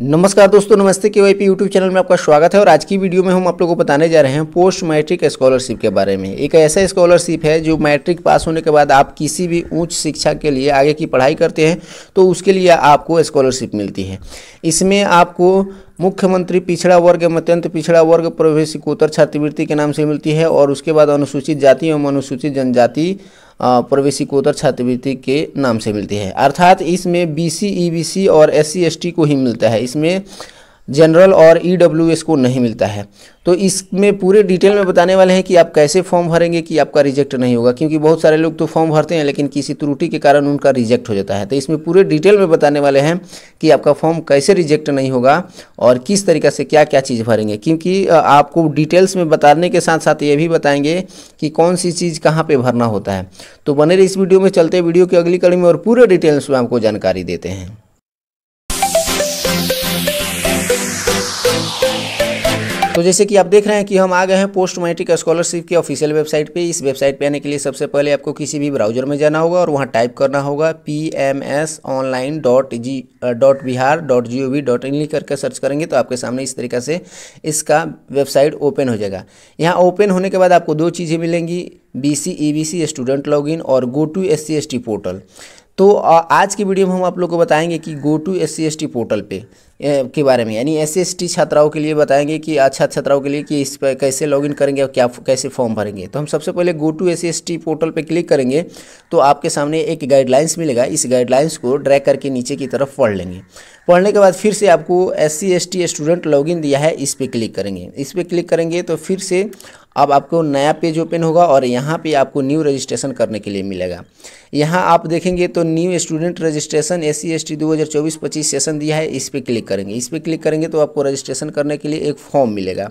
नमस्कार दोस्तों, नमस्ते। केवाईपी यूट्यूब चैनल में आपका स्वागत है। और आज की वीडियो में हम आप लोगों को बताने जा रहे हैं पोस्ट मैट्रिक स्कॉलरशिप के बारे में। एक ऐसा स्कॉलरशिप है जो मैट्रिक पास होने के बाद आप किसी भी उच्च शिक्षा के लिए आगे की पढ़ाई करते हैं तो उसके लिए आपको स्कॉलरशिप मिलती है। इसमें आपको मुख्यमंत्री पिछड़ा वर्ग एवं अत्यंत पिछड़ा वर्ग प्रवेशिकोत्तर छात्रवृत्ति के नाम से मिलती है और उसके बाद अनुसूचित जाति एवं अनुसूचित जनजाति प्रवेशिकोत्तर छात्रवृत्ति के नाम से मिलती है। अर्थात इसमें बीसी, ईबीसी और एससी एसटी को ही मिलता है, इसमें जनरल और ईडब्ल्यूएस को नहीं मिलता है। तो इसमें पूरे डिटेल में बताने वाले हैं कि आप कैसे फॉर्म भरेंगे कि आपका रिजेक्ट नहीं होगा, क्योंकि बहुत सारे लोग तो फॉर्म भरते हैं लेकिन किसी त्रुटि के कारण उनका रिजेक्ट हो जाता है। तो इसमें पूरे डिटेल में बताने वाले हैं कि आपका फॉर्म कैसे रिजेक्ट नहीं होगा और किस तरीक़े से क्या क्या चीज़ भरेंगे, क्योंकि आपको डिटेल्स में बताने के साथ साथ ये भी बताएंगे कि कौन सी चीज़ कहाँ पर भरना होता है। तो बने रहिए इस वीडियो में। चलते वीडियो की अगली कड़ी में और पूरे डिटेल्स में आपको जानकारी देते हैं। तो जैसे कि आप देख रहे हैं कि हम आ गए हैं पोस्ट मैट्रिक स्कॉलरशिप की ऑफिशियल वेबसाइट पे। इस वेबसाइट पे आने के लिए सबसे पहले आपको किसी भी ब्राउज़र में जाना होगा और वहाँ टाइप करना होगा pmsonline.bihar.gov.in लिख करके सर्च करेंगे तो आपके सामने इस तरीके से इसका वेबसाइट ओपन हो जाएगा। यहाँ ओपन होने के बाद आपको दो चीज़ें मिलेंगी, बीसी ईबीसी स्टूडेंट लॉगिन और go to SC ST portal. तो आज की वीडियो में हम आप लोग को बताएंगे कि go to SC ST portal पे के बारे में, यानी एससी एसटी छात्राओं के लिए बताएंगे कि अच्छा छात्राओं के लिए कि इस पर कैसे लॉगिन करेंगे और क्या कैसे फॉर्म भरेंगे। तो हम सबसे पहले go to SC ST portal पे क्लिक करेंगे तो आपके सामने एक गाइडलाइंस मिलेगा। इस गाइडलाइंस को ड्रैग करके नीचे की तरफ पढ़ लेंगे। पढ़ने के बाद फिर से आपको एससी एसटी स्टूडेंट लॉगिन दिया है, इस पर क्लिक करेंगे। इस पर क्लिक करेंगे तो फिर से अब आपको नया पेज ओपन होगा और यहाँ पे आपको न्यू रजिस्ट्रेशन करने के लिए मिलेगा। यहाँ आप देखेंगे तो new student registration SC ST 2024-25 session दिया है, इस पर क्लिक करेंगे। इस पर क्लिक करेंगे तो आपको रजिस्ट्रेशन करने के लिए एक फॉर्म मिलेगा।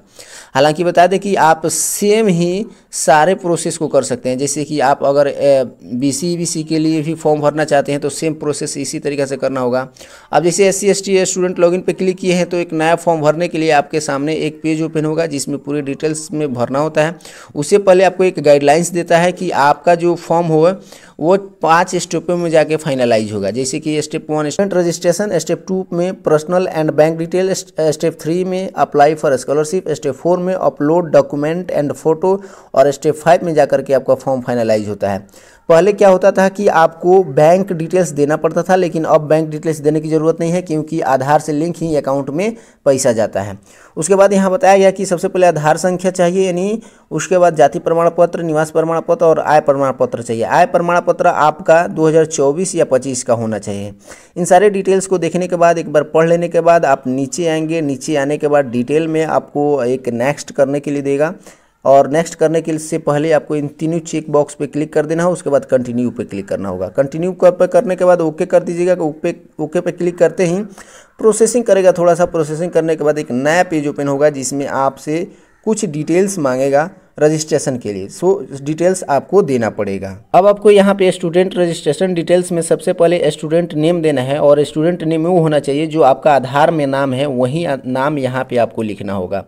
हालांकि बता दें कि आप सेम ही सारे प्रोसेस को कर सकते हैं। जैसे कि आप अगर बीसी ईबीसी के लिए भी फॉर्म भरना चाहते हैं तो सेम प्रोसेस इसी तरीके से करना होगा। अब जैसे एससी एसटी स्टूडेंट लॉगिन पे क्लिक किए हैं तो एक नया फॉर्म भरने के लिए आपके सामने एक पेज ओपन होगा जिसमें पूरी डिटेल्स में भरना होता है। उससे पहले आपको एक गाइडलाइंस देता है कि आपका जो फॉर्म होगा वो 5 स्टेपों में जाके फाइनलाइज होगा। जैसे कि स्टेप 1 स्टूडेंट रजिस्ट्रेशन, स्टेप 2 में personal and bank detail, step 3 में अप्लाई फॉर स्कॉलरशिप, स्टेप 4 में अपलोड डॉक्यूमेंट एंड फोटो और स्टेप 5 में जाकर के आपका फॉर्म फाइनलाइज होता है। पहले क्या होता था कि आपको बैंक डिटेल्स देना पड़ता था, लेकिन अब बैंक डिटेल्स देने की ज़रूरत नहीं है क्योंकि आधार से लिंक ही अकाउंट में पैसा जाता है। उसके बाद यहाँ बताया गया कि सबसे पहले आधार संख्या चाहिए, यानी उसके बाद जाति प्रमाण पत्र, निवास प्रमाण पत्र और आय प्रमाण पत्र चाहिए। आय प्रमाण पत्र आपका 2024 या 25 का होना चाहिए। इन सारे डिटेल्स को देखने के बाद, एक बार पढ़ लेने के बाद आप नीचे आएंगे। नीचे आने के बाद डिटेल में आपको एक नेक्स्ट करने के लिए देगा और नेक्स्ट करने के से पहले आपको इन तीनों चेक बॉक्स पे क्लिक कर देना है। उसके बाद कंटिन्यू पे क्लिक करना होगा। कंटिन्यू पे करने के बाद ओके कर दीजिएगा। ओके पे क्लिक करते ही प्रोसेसिंग करेगा। थोड़ा सा प्रोसेसिंग करने के बाद एक नया पेज ओपन होगा जिसमें आपसे कुछ डिटेल्स मांगेगा रजिस्ट्रेशन के लिए। सो डिटेल्स आपको देना पड़ेगा। अब आपको यहाँ पे स्टूडेंट रजिस्ट्रेशन डिटेल्स में सबसे पहले स्टूडेंट नेम देना है और स्टूडेंट नेम वो होना चाहिए जो आपका आधार में नाम है, वही नाम यहाँ पे आपको लिखना होगा।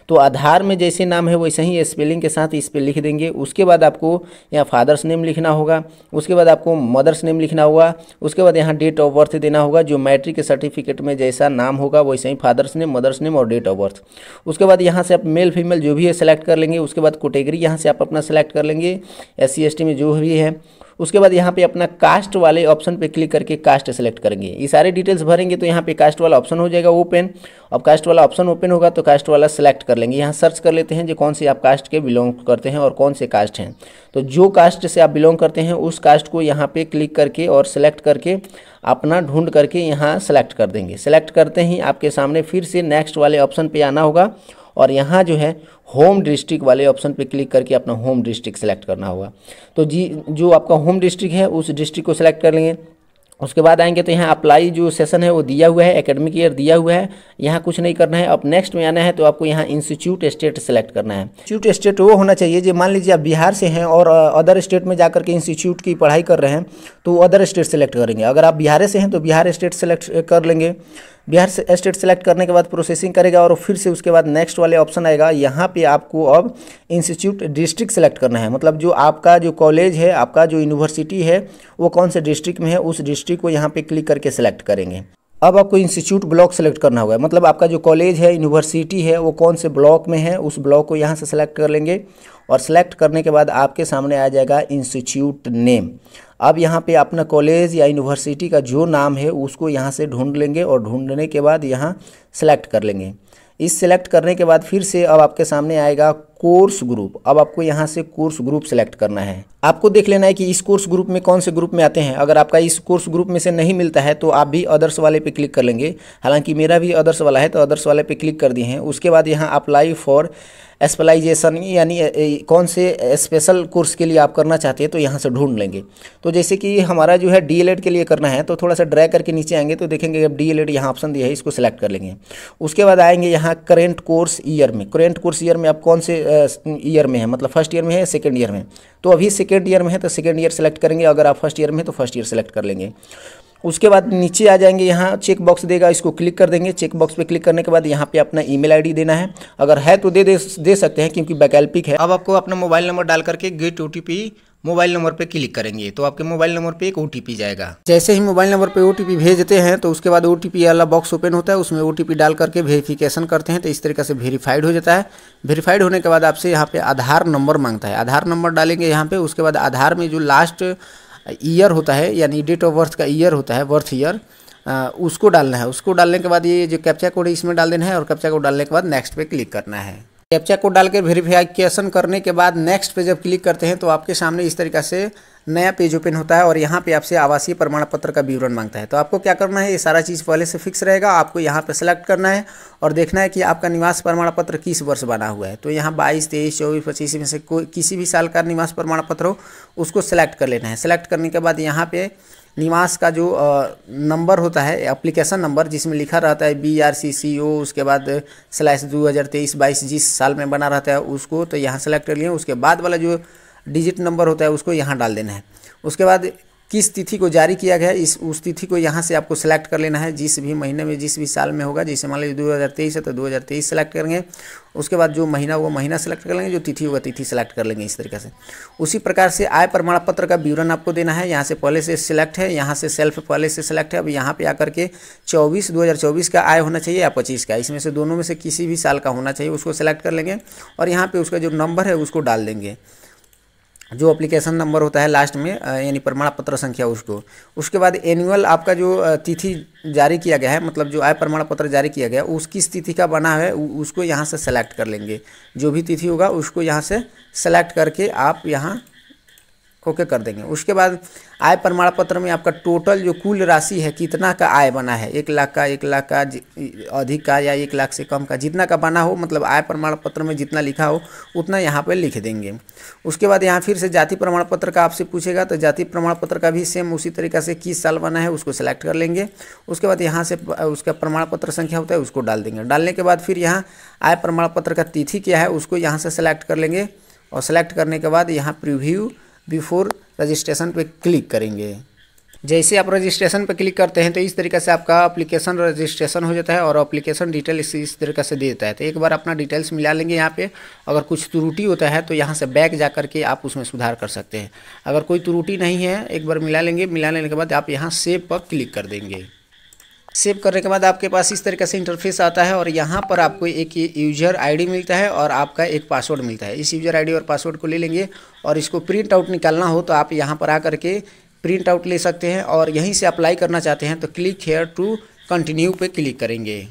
तो आधार में जैसे नाम है वैसे ही स्पेलिंग के साथ इस पर लिख देंगे। उसके बाद आपको यहाँ फादर्स नेम लिखना होगा। उसके बाद आपको मदर्स नेम लिखना होगा। उसके बाद यहाँ डेट ऑफ बर्थ देना होगा। जो मैट्रिक सर्टिफिकेट में जैसा नाम होगा वैसे ही फादर्स नेम, मदर्स नेम और डेट ऑफ बर्थ। उसके बाद यहाँ से आप मेल फीमेल जो भी है सेलेक्ट कर लेंगे। उसके बाद कैटेगरी यहाँ से आप अपना सेलेक्ट कर लेंगे, एससी एसटी में जो भी है। उसके बाद यहाँ पे अपना कास्ट वाले ऑप्शन पे क्लिक करके कास्ट सेलेक्ट करेंगे। ये सारे डिटेल्स भरेंगे तो यहाँ पे कास्ट वाला ऑप्शन हो जाएगा ओपन। अब कास्ट वाला ऑप्शन ओपन होगा तो कास्ट वाला सेलेक्ट कर लेंगे। यहाँ सर्च कर लेते हैं जो कौन से आप कास्ट के बिलोंग करते हैं और कौन से कास्ट हैं। तो जो कास्ट से आप बिलोंग करते हैं उस कास्ट को यहाँ पे क्लिक करके और सेलेक्ट करके अपना ढूंढ करके यहाँ सेलेक्ट कर देंगे। सेलेक्ट करते ही आपके सामने फिर से नेक्स्ट वाले ऑप्शन पे आना होगा और यहाँ जो है होम डिस्ट्रिक्ट वाले ऑप्शन पे क्लिक करके अपना होम डिस्ट्रिक्ट सेलेक्ट करना होगा। तो जो आपका होम डिस्ट्रिक्ट है उस डिस्ट्रिक्ट को सेलेक्ट कर लेंगे। उसके बाद आएंगे तो यहाँ अप्लाई जो सेशन है वो दिया हुआ है, एकेडमिक ईयर दिया हुआ है, यहाँ कुछ नहीं करना है। अब नेक्स्ट में आना है तो आपको यहाँ इंस्टीट्यूट स्टेट सेलेक्ट करना है। इंस्टीट्यूट स्टेट वो होना चाहिए जो मान लीजिए आप बिहार से हैं और अदर स्टेट में जाकर के इंस्टीट्यूट की पढ़ाई कर रहे हैं तो अदर स्टेट सेलेक्ट करेंगे। अगर आप बिहार से हैं तो बिहार स्टेट सेलेक्ट कर लेंगे। बिहार से स्टेट सेलेक्ट करने के बाद प्रोसेसिंग करेगा और फिर से उसके बाद नेक्स्ट वाले ऑप्शन आएगा। यहाँ पे आपको अब इंस्टीट्यूट डिस्ट्रिक्ट सेलेक्ट करना है, मतलब जो आपका जो कॉलेज है, आपका जो यूनिवर्सिटी है वो कौन से डिस्ट्रिक्ट में है, उस डिस्ट्रिक्ट को यहाँ पे क्लिक करके सेलेक्ट करेंगे। अब आपको इंस्टीट्यूट ब्लॉक सेलेक्ट करना होगा, मतलब आपका जो कॉलेज है, यूनिवर्सिटी है, वो कौन से ब्लॉक में है, उस ब्लॉक को यहाँ से सेलेक्ट कर लेंगे। और सेलेक्ट करने के बाद आपके सामने आ जाएगा इंस्टीट्यूट नेम। अब यहाँ पे अपना कॉलेज या यूनिवर्सिटी का जो नाम है उसको यहाँ से ढूंढ लेंगे और ढूंढने के बाद यहाँ सेलेक्ट कर लेंगे। इस सेलेक्ट करने के बाद फिर से अब आपके सामने आएगा कोर्स ग्रुप। अब आपको यहाँ से कोर्स ग्रुप सेलेक्ट करना है। आपको देख लेना है कि इस कोर्स ग्रुप में कौन से ग्रुप में आते हैं। अगर आपका इस कोर्स ग्रुप में से नहीं मिलता है तो आप भी अदर्स वाले पे क्लिक कर लेंगे। हालांकि मेरा भी अदर्स वाला है तो अदर्स वाले पे क्लिक कर दिए हैं। उसके बाद यहाँ अप्लाई फॉर स्पेशलाइजेशन, यानी कौन से स्पेशल कोर्स के लिए आप करना चाहते हैं तो यहाँ से ढूंढ लेंगे। तो जैसे कि हमारा जो है डीएलएड के लिए करना है तो थोड़ा सा ड्रैग करके नीचे आएंगे तो देखेंगे अब डीएलएड यहाँ ऑप्शन दिया है, इसको सेलेक्ट कर लेंगे। उसके बाद आएंगे यहाँ करेंट कोर्स ईयर में। करेंट कोर्स ईयर में आप कौन से ईयर में है, मतलब फर्स्ट ईयर में है, सेकेंड ईयर में। तो अभी सेकेंड ईयर में है तो सेकेंड ईयर सेलेक्ट करेंगे। अगर आप फर्स्ट ईयर में है तो फर्स्ट ईयर सेलेक्ट कर लेंगे। उसके बाद नीचे आ जाएंगे, यहाँ चेक बॉक्स देगा, इसको क्लिक कर देंगे। चेक बॉक्स पे क्लिक करने के बाद यहाँ पे अपना ईमेल आईडी देना है। अगर है तो दे सकते हैं क्योंकि वैकल्पिक है। अब आपको अपना मोबाइल नंबर डाल करके गेट ओटीपी मोबाइल नंबर पे क्लिक करेंगे तो आपके मोबाइल नंबर पे एक ओटीपी जाएगा। जैसे ही मोबाइल नंबर पे ओटीपी भेजते हैं तो उसके बाद ओटीपी वाला बॉक्स ओपन होता है, उसमें ओटीपी डाल करके वेरिफिकेशन करते हैं तो इस तरीके से वेरीफाइड हो जाता है। वेरीफाइड होने के बाद आपसे यहाँ पे आधार नंबर मांगता है। आधार नंबर डालेंगे यहाँ पे। उसके बाद आधार में जो लास्ट ईयर होता है, यानी डेट ऑफ बर्थ का ईयर होता है, बर्थ ईयर, उसको डालना है। उसको डालने के बाद ये जो कैप्चा कोड है इसमें डाल देना है और कैप्चा कोड डालने के बाद नेक्स्ट पे क्लिक करना है। कैप्चा कोड डाल के वेरिफिकेशन करने के बाद नेक्स्ट पे जब क्लिक करते हैं तो आपके सामने इस तरीके से नया पेज ओपन होता है और यहाँ पे आपसे आवासीय प्रमाण पत्र का विवरण मांगता है। तो आपको क्या करना है, ये सारा चीज़ पहले से फिक्स रहेगा। आपको यहाँ पे सेलेक्ट करना है और देखना है कि आपका निवास प्रमाण पत्र किस वर्ष बना हुआ है। तो यहाँ 22, 23, 24, 25 में से कोई किसी भी साल का निवास प्रमाण पत्र हो उसको सेलेक्ट कर लेना है। सेलेक्ट करने के बाद यहाँ पे निवास का जो नंबर होता है, एप्लीकेशन नंबर, जिसमें लिखा रहता है BRCCO, उसके बाद /2023-22 जिस साल में बना रहता है उसको, तो यहाँ सेलेक्ट कर लिए। उसके बाद वाला जो डिजिट नंबर होता है उसको यहाँ डाल देना है। उसके बाद किस तिथि को जारी किया गया है उस तिथि को यहाँ से आपको सेलेक्ट कर लेना है। जिस भी महीने में जिस भी साल में होगा, जैसे मान लीजिए 2023 है तो 2023 सेलेक्ट करेंगे। उसके बाद जो महीना वो महीना सेलेक्ट कर लेंगे, जो तिथि होगा तिथि सेलेक्ट कर लेंगे। इस तरीके से उसी प्रकार से आय प्रमाण पत्र का विवरण आपको देना है। यहाँ से पहले से सिलेक्ट है, यहाँ से सेल्फ पहले से सिलेक्ट है। अब यहाँ पे आकर के 2024 का आय होना चाहिए या 25 का, इसमें से दोनों में से किसी भी साल का होना चाहिए, उसको सेलेक्ट कर लेंगे और यहाँ पे उसका जो नंबर है उसको डाल देंगे, जो एप्लीकेशन नंबर होता है लास्ट में, यानी प्रमाण पत्र संख्या उसको। उसके बाद एनुअल आपका जो तिथि जारी किया गया है, मतलब जो आय प्रमाण पत्र जारी किया गया उस किस तिथि का बना है उसको यहाँ से सेलेक्ट कर लेंगे। जो भी तिथि होगा उसको यहाँ से सेलेक्ट करके आप यहाँ ओके कर देंगे। उसके बाद आय प्रमाण पत्र में आपका टोटल जो कुल राशि है, कितना का आय बना है, 1 लाख का, 1 लाख का अधिक का, या 1 लाख से कम का, जितना का बना हो, मतलब आय प्रमाण पत्र में जितना लिखा हो उतना यहाँ पे लिख देंगे। उसके बाद यहाँ फिर से जाति प्रमाण पत्र का आपसे पूछेगा तो जाति प्रमाण पत्र का भी सेम उसी तरीक़े से किस साल बना है उसको सेलेक्ट कर लेंगे। उसके बाद यहाँ से उसका प्रमाण पत्र संख्या होता है उसको डाल देंगे। डालने के बाद फिर यहाँ आय प्रमाण पत्र का तिथि क्या है उसको यहाँ से सेलेक्ट कर लेंगे और सेलेक्ट करने के बाद यहाँ प्रीव्यू बिफोर रजिस्ट्रेशन पे क्लिक करेंगे। जैसे आप रजिस्ट्रेशन पे क्लिक करते हैं तो इस तरीके से आपका एप्लीकेशन रजिस्ट्रेशन हो जाता है और एप्लीकेशन डिटेल इस तरीके से दे देता है। तो एक बार अपना डिटेल्स मिला लेंगे यहाँ पे। अगर कुछ त्रुटि होता है तो यहाँ से बैक जा करके आप उसमें सुधार कर सकते हैं। अगर कोई त्रुटि नहीं है, एक बार मिला लेंगे। मिला लेने के बाद आप यहाँ सेव पर क्लिक कर देंगे। सेव करने के बाद आपके पास इस तरीके से इंटरफेस आता है और यहाँ पर आपको एक यूज़र आईडी मिलता है और आपका एक पासवर्ड मिलता है। इस यूज़र आईडी और पासवर्ड को ले लेंगे और इसको प्रिंट आउट निकालना हो तो आप यहाँ पर आकर के प्रिंट आउट ले सकते हैं और यहीं से अप्लाई करना चाहते हैं तो क्लिक हेयर टू कंटिन्यू पे क्लिक करेंगे।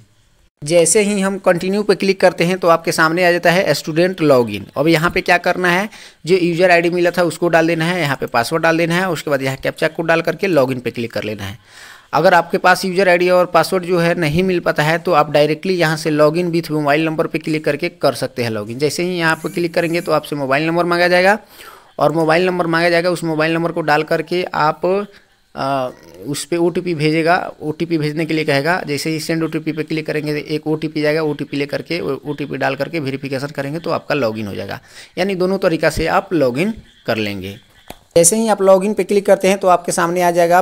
जैसे ही हम कंटिन्यू पे क्लिक करते हैं तो आपके सामने आ जाता है स्टूडेंट लॉगिन। अब यहाँ पे क्या करना है, जो यूज़र आईडी मिला था उसको डाल देना है, यहाँ पे पासवर्ड डाल देना है। उसके बाद यहाँ कैप्चा कोड डाल करके लॉगिन पे क्लिक कर लेना है। अगर आपके पास यूज़र आईडी और पासवर्ड जो है नहीं मिल पाता है तो आप डायरेक्टली यहाँ से लॉगिन विथ मोबाइल नंबर पे क्लिक करके कर सकते हैं लॉगिन। जैसे ही यहाँ पर क्लिक करेंगे तो आपसे मोबाइल नंबर मांगा जाएगा और मोबाइल नंबर मांगा जाएगा। उस मोबाइल नंबर को डाल करके आप उस पर OTP भेजेगा। OTP भेजने के लिए कहेगा। जैसे ही सेंड OTP पे क्लिक करेंगे तो एक OTP जाएगा। OTP ले करके OTP डाल करके वेरिफिकेशन करेंगे तो आपका लॉगिन हो जाएगा। यानी दोनों तरीक़ा से आप लॉगिन कर लेंगे। जैसे ही आप लॉगिन पे क्लिक करते हैं तो आपके सामने आ जाएगा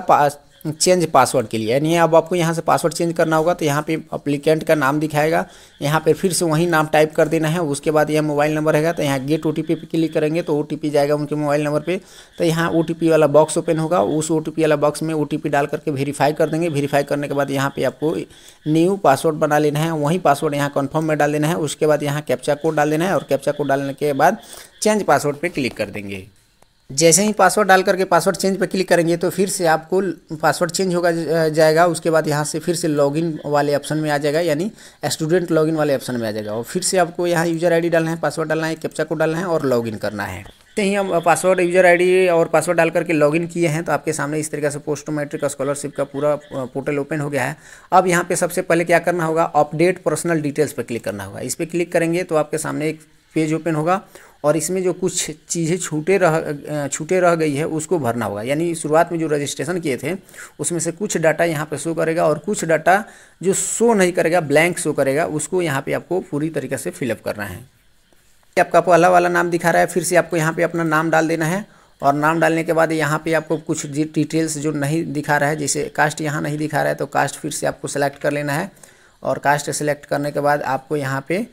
चेंज पासवर्ड के लिए, यानी अब आपको यहाँ से पासवर्ड चेंज करना होगा। तो यहाँ पे अप्लीकेंट का नाम दिखाएगा, यहाँ पे फिर से वही नाम टाइप कर देना है। उसके बाद यह मोबाइल नंबर रहेगा, तो यहाँ गेट ओटीपी पे क्लिक करेंगे तो ओटीपी जाएगा उनके मोबाइल नंबर पे। तो यहाँ ओटीपी वाला बॉक्स ओपन होगा, उस ओटीपी वाला बॉक्स में ओटीपी डाल करके वेरीफाई कर देंगे। वेरीफाई करने के बाद यहाँ पे आपको न्यू पासवर्ड बना लेना है, वही पासवर्ड यहाँ कन्फर्म में डाल देना है। उसके बाद यहाँ कैप्चा कोड डाल देना है और कैप्चा कोड डालने के बाद चेंज पासवर्ड पर क्लिक कर देंगे। जैसे ही पासवर्ड डाल करके पासवर्ड चेंज पे क्लिक करेंगे तो फिर से आपको पासवर्ड चेंज होगा जाएगा। उसके बाद यहाँ से फिर से लॉगिन वाले ऑप्शन में आ जाएगा, यानी स्टूडेंट लॉगिन वाले ऑप्शन में आ जाएगा। और फिर से आपको यहाँ यूज़र आईडी डालना है, पासवर्ड डालना है, कैप्चा कोड डालना है और लॉगिन करना है। तो ही हम पासवर्ड, यूज़र आईडी और पासवर्ड डाल करके लॉगिन किए हैं तो आपके सामने इस तरीके से पोस्ट मैट्रिक स्कॉलरशिप का पूरा पोर्टल ओपन हो गया है। अब यहाँ पे सबसे पहले क्या करना होगा, अपडेट पर्सनल डिटेल्स पर क्लिक करना होगा। इस पर क्लिक करेंगे तो आपके सामने एक पेज ओपन होगा और इसमें जो कुछ चीज़ें छूटे रह गई है उसको भरना होगा। यानी शुरुआत में जो रजिस्ट्रेशन किए थे उसमें से कुछ डाटा यहाँ पे शो करेगा और कुछ डाटा जो शो नहीं करेगा, ब्लैंक शो करेगा, उसको यहाँ पे आपको पूरी तरीके से फिलअप करना है। आपका पहला वाला नाम दिखा रहा है, फिर से आपको यहाँ पे अपना नाम डाल देना है। और नाम डालने के बाद यहाँ पे आपको कुछ डिटेल्स जो नहीं दिखा रहा है, जैसे कास्ट यहाँ नहीं दिखा रहा है तो कास्ट फिर से आपको सेलेक्ट कर लेना है। और कास्ट सेलेक्ट करने के बाद आपको यहाँ पे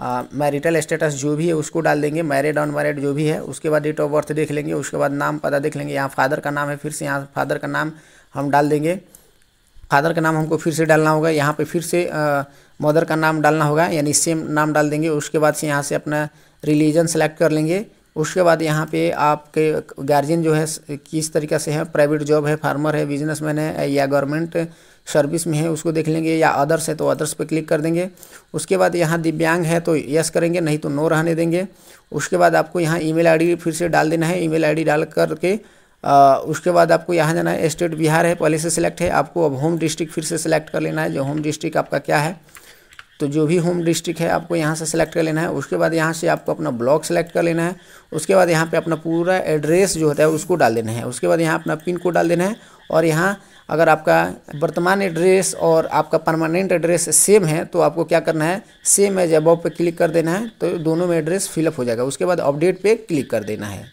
मैरिटल स्टेटस जो भी है उसको डाल देंगे, मैरिड अनमैरिड जो भी है। उसके बाद डेट ऑफ बर्थ देख लेंगे, उसके बाद नाम पता देख लेंगे। यहाँ फादर का नाम है, फिर से यहाँ फादर का नाम हम डाल देंगे। फादर का नाम हमको फिर से डालना होगा, यहाँ पे फिर से मदर का नाम डालना होगा, यानी सेम नाम डाल देंगे। उसके बाद से यहाँ से अपना रिलीजन सेलेक्ट कर लेंगे। उसके बाद यहाँ पे आपके गार्जियन जो है किस तरीक़े से है, प्राइवेट जॉब है, फार्मर है, बिजनेसमैन है या गवर्नमेंट सर्विस में है उसको देख लेंगे, या अदर्स है तो अदर्स पे क्लिक कर देंगे। उसके बाद यहाँ दिव्यांग है तो यस करेंगे, नहीं तो नो रहने देंगे। उसके बाद आपको यहाँ ईमेल आईडी फिर से डाल देना है। ईमेल आईडी डाल करके उसके बाद आपको यहाँ जाना है। स्टेट बिहार है, पहले से सिलेक्ट है। आपको अब होम डिस्ट्रिक्ट फिर से सिलेक्ट कर लेना है, जो होम डिस्ट्रिक्ट आपका क्या है। तो जो भी होम डिस्ट्रिक्ट है आपको यहाँ से सिलेक्ट कर लेना है। उसके बाद यहाँ से आपको अपना ब्लॉक सेलेक्ट कर लेना है। उसके बाद यहाँ पे अपना पूरा एड्रेस जो होता है उसको डाल देना है। उसके बाद यहाँ अपना पिन कोड डाल देना है। और यहाँ अगर आपका वर्तमान एड्रेस और आपका परमानेंट एड्रेस सेम है तो आपको क्या करना है, सेम एज अबव पे क्लिक कर देना है, तो दोनों में एड्रेस फिलअप हो जाएगा। उसके बाद अपडेट पे क्लिक कर देना है।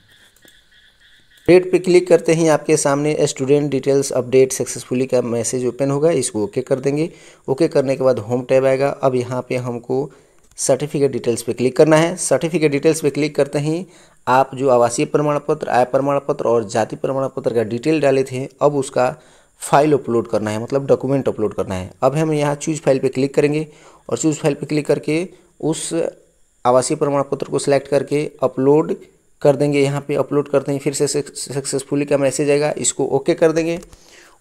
अपडेट पे क्लिक करते ही आपके सामने स्टूडेंट डिटेल्स अपडेट सक्सेसफुली का मैसेज ओपन होगा, इसको ओके कर देंगे। ओके करने के बाद होम टैब आएगा। अब यहाँ पे हमको सर्टिफिकेट डिटेल्स पे क्लिक करना है। सर्टिफिकेट डिटेल्स पे क्लिक करते ही आप जो आवासीय प्रमाण पत्र, आय प्रमाण पत्र और जाति प्रमाण पत्र का डिटेल डाले थे, अब उसका फाइल अपलोड करना है, मतलब डॉक्यूमेंट अपलोड करना है। अब हम यहाँ चूज फाइल पे क्लिक करेंगे और चूज फाइल पे क्लिक करके उस आवासीय प्रमाण पत्र को सिलेक्ट करके अपलोड कर देंगे। यहाँ पे अपलोड करते हैं, फिर से सक्सेसफुली का मैसेज आएगा, इसको ओके कर देंगे।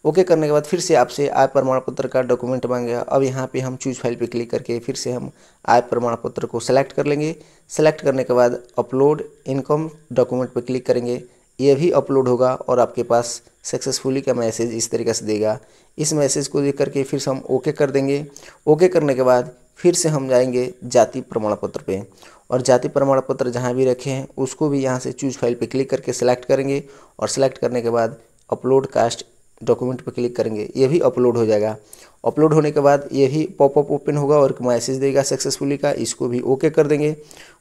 ओके करने के बाद फिर से आपसे आय प्रमाण पत्र का डॉक्यूमेंट मांगेगा। अब यहाँ पे हम चूज फाइल पे क्लिक करके फिर से हम आय प्रमाण पत्र को सेलेक्ट कर लेंगे। सेलेक्ट करने के बाद अपलोड इनकम डॉक्यूमेंट पे क्लिक करेंगे, ये भी अपलोड होगा और आपके पास सक्सेसफुली का मैसेज इस तरीके से देगा। इस मैसेज को देख करके फिर से हम ओके कर देंगे। ओके करने के बाद फिर से हम जाएंगे जाति प्रमाण पत्र पे और जाति प्रमाण पत्र जहाँ भी रखे हैं उसको भी यहाँ से चूज फाइल पे क्लिक करके सिलेक्ट करेंगे और सिलेक्ट करने के बाद अपलोड कास्ट डॉक्यूमेंट पे क्लिक करेंगे, ये भी अपलोड हो जाएगा। अपलोड होने के बाद ये भी पॉपअप ओपन होगा और मैसेज देगा सक्सेसफुली का, इसको भी ओके कर देंगे।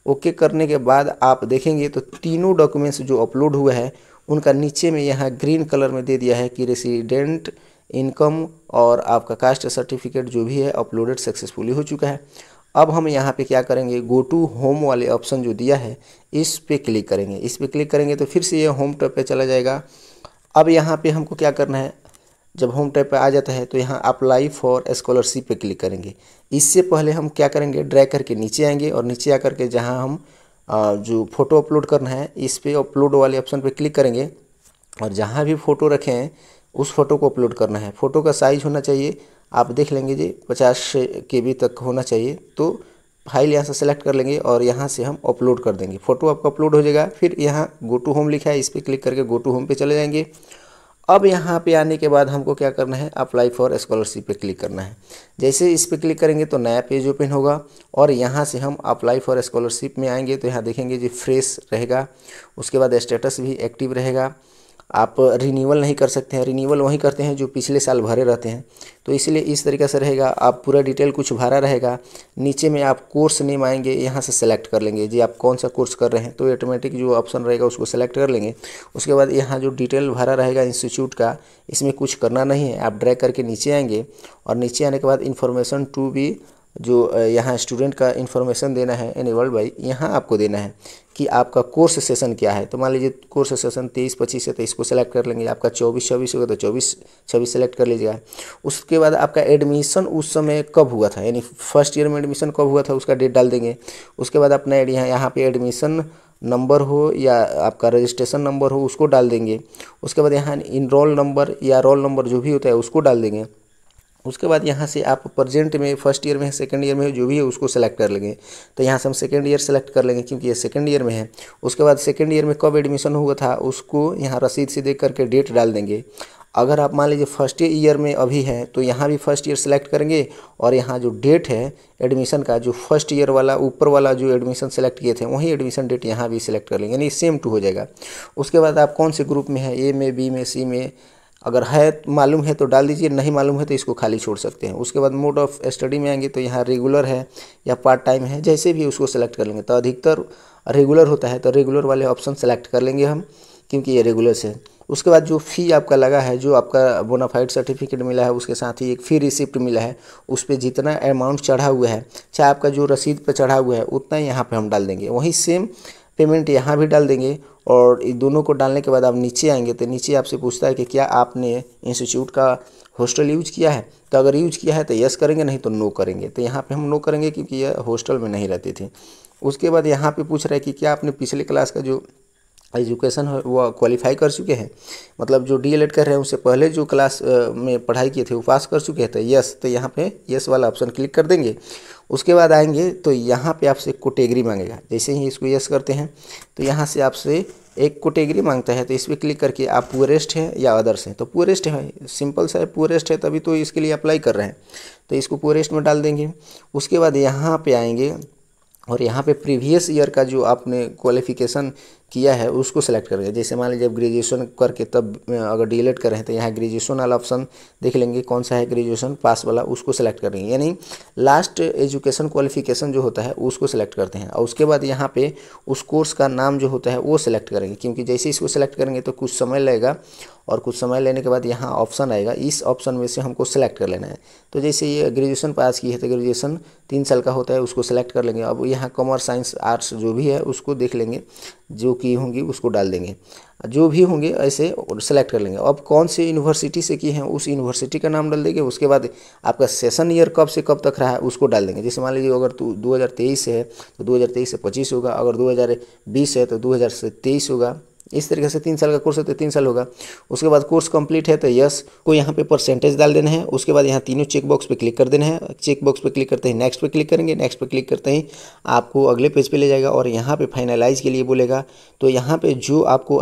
ओके करने के बाद आप देखेंगे तो तीनों डॉक्यूमेंट्स जो अपलोड हुए हैं उनका नीचे में यहाँ ग्रीन कलर में दे दिया है कि रेसिडेंट इनकम और आपका कास्ट सर्टिफिकेट जो भी है अपलोडेड सक्सेसफुली हो चुका है। अब हम यहाँ पे क्या करेंगे, गो टू होम वाले ऑप्शन जो दिया है इस पे क्लिक करेंगे। इस पे क्लिक करेंगे तो फिर से ये होम टैब पे चला जाएगा। अब यहाँ पे हमको क्या करना है, जब होम टैब पे आ जाता है तो यहाँ अप्लाई फॉर स्कॉलरशिप पे क्लिक करेंगे। इससे पहले हम क्या करेंगे, ड्रैग करके नीचे आएंगे और नीचे आकर के जहाँ हम जो फ़ोटो अपलोड करना है इस पे अपलोड वाले ऑप्शन पे क्लिक करेंगे और जहाँ भी फ़ोटो रखे हैं उस फ़ोटो को अपलोड करना है। फ़ोटो का साइज़ होना चाहिए, आप देख लेंगे जी 50 KB तक होना चाहिए। तो फाइल यहाँ से सेलेक्ट कर लेंगे और यहाँ से हम अपलोड कर देंगे। फ़ोटो आपका अपलोड हो जाएगा। फिर यहाँ गो टू होम लिखा है, इस पर क्लिक करके गो टू होम पे चले जाएंगे। अब यहाँ पे आने के बाद हमको क्या करना है, अप्लाई फॉर स्कॉलरशिप पे क्लिक करना है। जैसे इस पर क्लिक करेंगे तो नया पेज ओपन होगा और यहाँ से हम अप्लाई फॉर स्कॉलरशिप में आएंगे तो यहाँ देखेंगे जी फ्रेश रहेगा। उसके बाद स्टेटस भी एक्टिव रहेगा। आप रिन्यूअल नहीं कर सकते हैं। रिन्यूअल वहीं करते हैं जो पिछले साल भरे रहते हैं। तो इसलिए इस तरीक़े से रहेगा, आप पूरा डिटेल कुछ भरा रहेगा। नीचे में आप कोर्स नेम आएंगे, यहाँ से सेलेक्ट कर लेंगे जी आप कौन सा कोर्स कर रहे हैं, तो ऑटोमेटिक जो ऑप्शन रहेगा उसको सेलेक्ट कर लेंगे। उसके बाद यहाँ जो डिटेल भरा रहेगा इंस्टीट्यूट का, इसमें कुछ करना नहीं है, आप ड्रैग करके नीचे आएंगे और नीचे आने के बाद इन्फॉर्मेशन टू बी जो यहाँ स्टूडेंट का इन्फॉर्मेशन देना है एनेबल्ड बाई, यहाँ आपको देना है कि आपका कोर्स सेशन क्या है। तो मान लीजिए कोर्स सेशन 23-25 है तो इसको सेलेक्ट कर लेंगे। आपका 24-26 होगा तो 24-26 सेलेक्ट कर लीजिएगा। उसके बाद आपका एडमिशन उस समय कब हुआ था, यानी फर्स्ट ईयर में एडमिशन कब हुआ था उसका डेट डाल देंगे। उसके बाद अपना यहाँ पे एडमिशन नंबर हो या आपका रजिस्ट्रेशन नंबर हो उसको डाल देंगे। उसके बाद यहाँ इनरोल नंबर या रोल नंबर जो भी होता है उसको डाल देंगे। उसके बाद यहाँ से आप प्रेजेंट में फर्स्ट ईयर में है, सेकंड ईयर में है, जो भी है उसको सेलेक्ट कर लेंगे। तो यहाँ से हम सेकंड ईयर सेलेक्ट कर लेंगे क्योंकि ये सेकंड ईयर में है। उसके बाद सेकंड ईयर में कब एडमिशन हुआ था उसको यहाँ रसीद से देख करके डेट डाल देंगे। अगर आप मान लीजिए फर्स्ट ईयर में अभी है तो यहाँ भी फर्स्ट ईयर सेलेक्ट करेंगे और यहाँ जो डेट है एडमिशन का, जो फर्स्ट ईयर वाला ऊपर वाला जो एडमिशन सेलेक्ट किए थे वही एडमिशन डेट यहाँ भी सिलेक्ट कर लेंगे, यानी सेम टू हो जाएगा। उसके बाद आप कौन से ग्रुप में है, ए में, बी में, सी में, अगर है मालूम है तो डाल दीजिए, नहीं मालूम है तो इसको खाली छोड़ सकते हैं। उसके बाद मोड ऑफ स्टडी में आएंगे तो यहाँ रेगुलर है या पार्ट टाइम है, जैसे भी उसको सेलेक्ट कर लेंगे। तो अधिकतर रेगुलर होता है तो रेगुलर वाले ऑप्शन सेलेक्ट कर लेंगे हम, क्योंकि ये रेगुलर से। उसके बाद जो फ़ी आपका लगा है, जो आपका बोनाफाइड सर्टिफिकेट मिला है उसके साथ ही एक फ़ी रिसिप्ट मिला है, उस पर जितना अमाउंट चढ़ा हुआ है, चाहे आपका जो रसीद पर चढ़ा हुआ है उतना ही यहाँ पर हम डाल देंगे। वहीं सेम पेमेंट यहाँ भी डाल देंगे। और इन दोनों को डालने के बाद आप नीचे आएंगे तो नीचे आपसे पूछता है कि क्या आपने इंस्टीट्यूट का हॉस्टल यूज किया है। तो अगर यूज किया है तो यस करेंगे, नहीं तो नो करेंगे। तो यहाँ पे हम नो करेंगे क्योंकि यह हॉस्टल में नहीं रहती थी। उसके बाद यहाँ पे पूछ रहा है कि क्या आपने पिछले क्लास का जो एजुकेशन है वो क्वालिफाई कर चुके हैं, मतलब जो डीएलएड कर रहे हैं उससे पहले जो क्लास में पढ़ाई किए थे वो पास कर चुके हैं। तो यस, तो यहाँ पे यस वाला ऑप्शन क्लिक कर देंगे। उसके बाद आएंगे तो यहाँ पे आपसे कैटेगरी मांगेगा। जैसे ही इसको यस करते हैं तो यहाँ से आपसे एक कैटेगरी मांगता है, तो इस पर क्लिक करके आप पुअरेस्ट है या अदर्स हैं। तो पुअरेस्ट है, सिंपल सा है, पुअरेस्ट है तभी तो इसके लिए अप्लाई कर रहे हैं, तो इसको पुअरेस्ट में डाल देंगे। उसके बाद यहाँ पे आएंगे और यहाँ पे प्रीवियस ईयर का जो आपने क्वालिफ़िकेशन किया है उसको सेलेक्ट करेंगे। जैसे मान लीजिए जब ग्रेजुएशन करके तब अगर डीएलएड कर रहे हैं तो यहाँ ग्रेजुएशन वाला ऑप्शन देख लेंगे, कौन सा है ग्रेजुएशन पास वाला, उसको सेलेक्ट करेंगे। यानी लास्ट एजुकेशन क्वालिफिकेशन जो होता है उसको सेलेक्ट करते हैं। और उसके बाद यहाँ पे उस कोर्स का नाम जो होता है वो सेलेक्ट करेंगे, क्योंकि जैसे इसको सेलेक्ट करेंगे तो कुछ समय लगेगा और कुछ समय लेने के बाद यहाँ ऑप्शन आएगा, इस ऑप्शन में से हमको सेलेक्ट कर लेना है। तो जैसे ये ग्रेजुएशन पास की है तो ग्रेजुएशन 3 साल का होता है, उसको सेलेक्ट कर लेंगे। अब यहाँ कॉमर्स साइंस आर्ट्स जो भी है उसको देख लेंगे, जो की होंगी उसको डाल देंगे, जो भी होंगे ऐसे सेलेक्ट कर लेंगे। अब कौन सी यूनिवर्सिटी से की है उस यूनिवर्सिटी का नाम डाल देंगे। उसके बाद आपका सेशन ईयर कब से कब तक रहा है उसको डाल देंगे। जैसे मान लीजिए अगर 2023 है तो 2023 से 25 होगा, अगर 2020 है तो 2000 से 23 होगा। इस तरीके से 3 साल का कोर्स है तो 3 साल होगा। उसके बाद कोर्स कंप्लीट है तो यस को यहाँ पे परसेंटेज डाल देना है। उसके बाद यहाँ तीनों चेक बॉक्स पे क्लिक कर देना है। चेक बॉक्स पे क्लिक करते ही नेक्स्ट पे क्लिक करेंगे, नेक्स्ट पे क्लिक करते ही आपको अगले पेज पे ले जाएगा और यहाँ पे फाइनलाइज के लिए बोलेगा। तो यहाँ पे जो आपको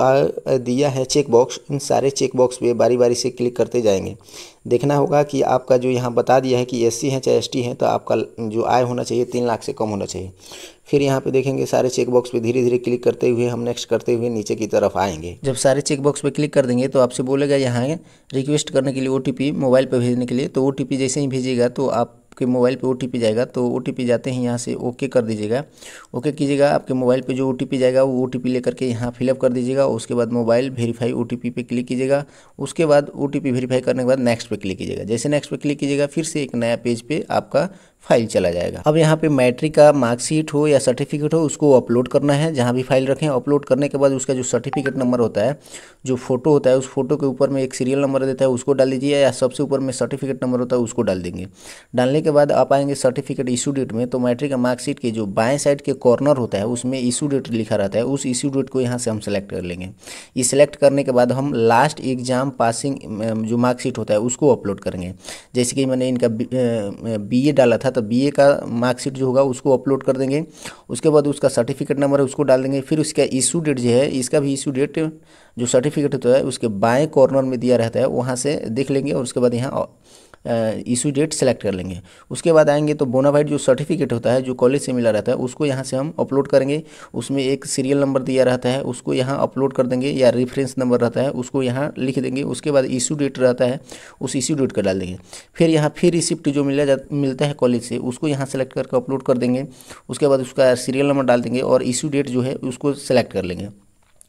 दिया है चेक बॉक्स, इन सारे चेक बॉक्स पे बारी बारी से क्लिक करते जाएंगे। देखना होगा कि आपका जो यहाँ बता दिया है कि एससी है चाहे एसटी है तो आपका जो आय होना चाहिए 3 लाख से कम होना चाहिए। फिर यहाँ पे देखेंगे सारे चेक बॉक्स पे धीरे धीरे क्लिक करते हुए हम नेक्स्ट करते हुए नीचे की तरफ आएंगे। जब सारे चेक बॉक्स पे क्लिक कर देंगे तो आपसे बोलेगा यहाँ रिक्वेस्ट करने के लिए ओटीपी मोबाइल पे भेजने के लिए। तो ओटीपी जैसे ही भेजिएगा तो आपके मोबाइल पे ओटीपी जाएगा। तो ओटीपी जाते ही यहाँ से ओके कर दीजिएगा, ओके कीजिएगा। आपके मोबाइल पे जो ओटीपी जाएगा वो ओटीपी लेकर के यहाँ फिलअप कर दीजिएगा। उसके बाद मोबाइल वेरीफाई ओटीपी पे क्लिक कीजिएगा। उसके बाद ओटीपी वेरीफाई करने के बाद नेक्स्ट पे क्लिक कीजिएगा। जैसे नेक्स्ट पे क्लिक कीजिएगा फिर से एक नया पेज पे आपका फाइल चला जाएगा। अब यहाँ पे मैट्रिक का मार्कशीट हो या सर्टिफिकेट हो उसको अपलोड करना है। जहाँ भी फाइल रखें अपलोड करने के बाद उसका जो सर्टिफिकेट नंबर होता है, जो फोटो होता है, उस फोटो के ऊपर में एक सीरियल नंबर देता है उसको डाल दीजिए, या सबसे ऊपर में सर्टिफिकेट नंबर होता है उसको डाल देंगे। डालने के बाद आप आएंगे सर्टिफिकेट इशू डेट में। तो मैट्रिक का मार्कशीट के जो बाएं साइड के कॉर्नर होता है उसमें इशू डेट लिखा रहता है, उस इशू डेट को यहाँ से हम सेलेक्ट कर लेंगे। ये सिलेक्ट करने के बाद हम लास्ट एग्जाम पासिंग जो मार्कशीट होता है उसको अपलोड करेंगे। जैसे कि मैंने इनका BA डाला था तो BA का मार्कशीट जो होगा उसको अपलोड कर देंगे। उसके बाद उसका सर्टिफिकेट नंबर है उसको डाल देंगे। फिर उसका इशू डेट जो है, इसका भी इशू डेट जो सर्टिफिकेट होता है उसके बाएं कॉर्नर में दिया रहता है, वहाँ से देख लेंगे। और उसके बाद यहाँ इशू डेट सेलेक्ट कर लेंगे। उसके बाद आएंगे तो बोनाफाइड जो सर्टिफिकेट होता है जो कॉलेज से मिला रहता है उसको यहाँ से हम अपलोड करेंगे। उसमें एक सीरियल नंबर दिया रहता है उसको यहाँ अपलोड कर देंगे, या रेफरेंस नंबर रहता है उसको यहाँ लिख देंगे। उसके बाद इशू डेट रहता है उस इशू डेट का डाल देंगे। फिर यहाँ फिर रिसिप्ट जो मिलता है कॉलेज से उसको यहाँ सेलेक्ट करके अपलोड कर देंगे। उसके बाद उसका सीरियल नंबर डाल देंगे और इशू डेट जो है उसको सेलेक्ट कर लेंगे।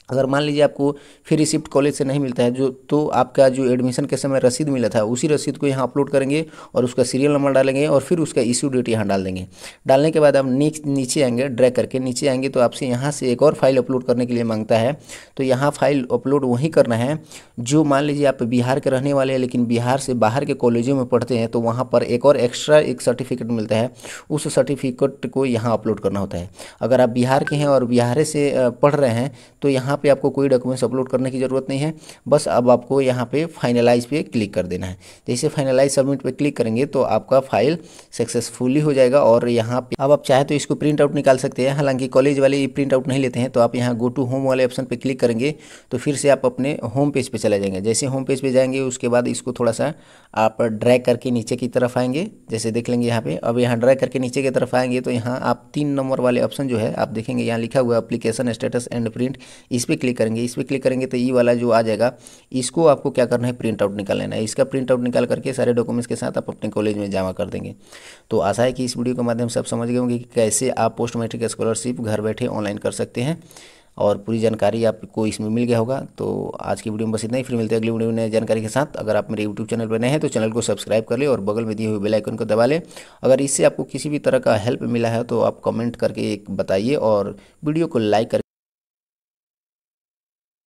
अगर मान लीजिए आपको फिर रिसिप्ट कॉलेज से नहीं मिलता है तो आपका जो एडमिशन के समय रसीद मिला था उसी रसीद को यहाँ अपलोड करेंगे और उसका सीरियल नंबर डालेंगे और फिर उसका इशू डेट यहाँ डाल देंगे। डालने के बाद आप नीचे आएंगे, ड्रैग करके नीचे आएंगे तो आपसे यहाँ से एक और फाइल अपलोड करने के लिए मांगता है। तो यहाँ फाइल अपलोड वही करना है जो मान लीजिए आप बिहार के रहने वाले हैं लेकिन बिहार से बाहर के कॉलेजों में पढ़ते हैं, तो वहाँ पर एक और एक्स्ट्रा एक सर्टिफिकेट मिलता है, उस सर्टिफिकेट को यहाँ अपलोड करना होता है। अगर आप बिहार के हैं और बिहार से पढ़ रहे हैं तो यहाँ पे आपको कोई डॉक्यूमेंट्स अपलोड करने की ज़रूरत नहीं है। बस अब आपको यहाँ पे फाइनलाइज पे क्लिक कर देना है। जैसे फाइनलाइज सबमिट पे क्लिक करेंगे तो आपका फाइल सक्सेसफुली हो जाएगा। और यहाँ पे अब आप चाहे तो इसको प्रिंट आउट निकाल सकते हैं, हालांकि कॉलेज वाले ये प्रिंट आउट नहीं लेते हैं। तो आप यहाँ गो टू होम वाले ऑप्शन पे क्लिक करेंगे तो फिर से आप अपने होम पेज पे चले जाएंगे। जैसे होम पेज पे जाएंगे उसके बाद इसको थोड़ा सा आप ड्रैग करके नीचे की तरफ आएंगे, जैसे देख लेंगे यहाँ पे। अब यहाँ ड्रैग करके नीचे की तरफ आएंगे तो यहाँ आप 3 नंबर वाले ऑप्शन जो है आप देखेंगे यहाँ लिखा हुआ एप्लीकेशन स्टेटस एंड प्रिंट, इस पर क्लिक करेंगे। इस पर क्लिक करेंगे तो ये वाला जो आ जाएगा इसको आपको क्या करना है, प्रिंट आउट निकाल लेना है। इसका प्रिंट आउट निकाल करके सारे डॉक्यूमेंट्स के साथ आप अपने कॉलेज में जमा कर देंगे। तो आशा है कि इस वीडियो के माध्यम से आप समझ गए होंगे कि कैसे आप पोस्ट मैट्रिक स्कॉलरशिप घर बैठे ऑनलाइन कर सकते हैं और पूरी जानकारी आपको इसमें मिल गया होगा। तो आज की वीडियो में बस इतना ही, फिर मिलते हैं अगली वीडियो में नई जानकारी के साथ। अगर आप मेरे यूट्यूब चैनल पर नए हैं तो चैनल को सब्सक्राइब कर ले और बगल में दिए हुए बेल आइकन को दबा लें। अगर इससे आपको किसी भी तरह का हेल्प मिला है तो आप कमेंट करके एक बताइए और वीडियो को लाइक कर